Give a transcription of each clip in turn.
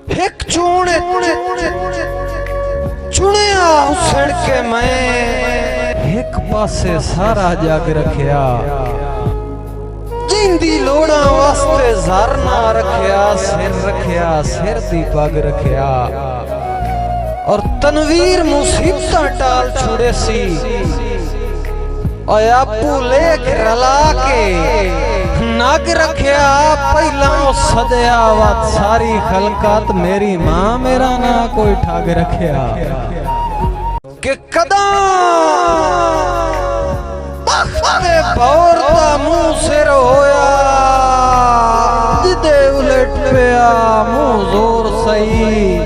एक चूने चुनिया उछड़ के मैं एक पासे सारा जग रखिया जिंदी लोड़ा वास्ते झरना रखिया सिर दी पग रखिया और तनवीर मुसीबत टाल छुड़े सी और आपू लेख रला के नग रखिया पहला सदया वात सारी खलकात मेरी मां मेरा ना कोई ठग रखिया कि कदा बख्ते भौर दा मुंह सिर होया जिदे उलट पिया मुंह जोर सही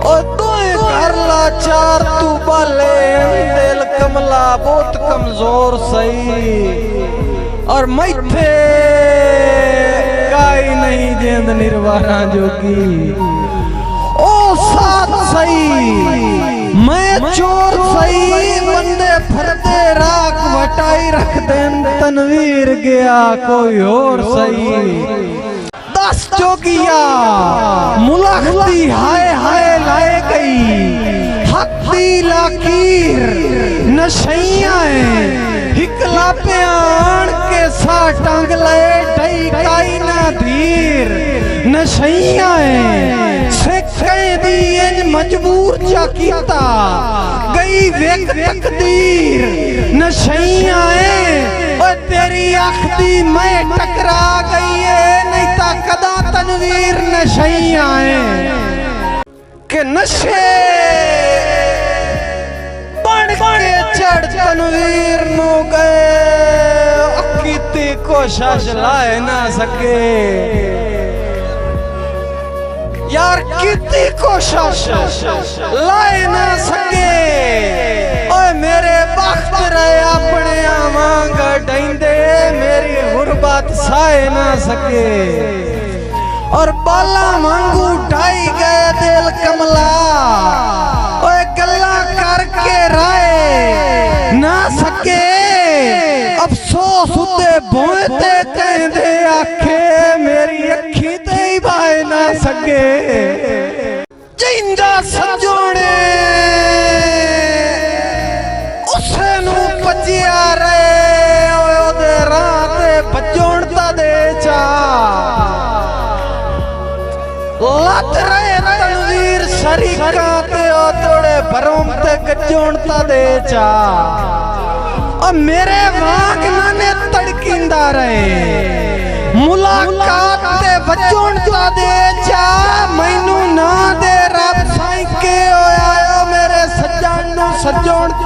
ओ तोए कर ला चार तू बाले दिल कमला बहुत कमजोर सही और मैथे काई नहीं जेंद निर्वाणा जोगी ओ साथ सही मैं चोर सही बंदे फरदे राख वटाई रख देन तनवीर गया कोई और सही दस जोगिया मुलाखती हाय हाय लाए गई हत्ती लाकीर नशैया हिकला प्यान के सा टंग ले ढई काई ना धीर नशैया सिक्के दी इंज मजबूर चा कीता गई वेक तकदीर नशैया ओ तेरी अख दी मैं टकरा गई है नहीं ता कदा तनवीर नशैया के नशे के चढ़ तनवीर नो गए अकीती कोशिश लाए ना सके यार कितनी कोशिश लाए ना सके ओए मेरे बख्त रहे अपने आवांग डैंदे मेरी गुरबत साए ना सके और बाला मांगू ढाई गए दिल कमला ओए गल्ला करके राय ना सके अफसोस उते बोते कहंदे आखे मेरी अखी ते ही भाए ना सके जिंदा सजोने उसे नू पजिया रहे ओदे राह ते भजोणता दे चा लत रहे तनवीर शरीका ते ओ तोड़े भरोम ते गजोणता दे चा और मेरे वाग नाने तड़किंदा रहे मुलाकात ते वजोणता दे चा मैनू ना दे रब साईं के होया मेरे सज्जन नू सजोण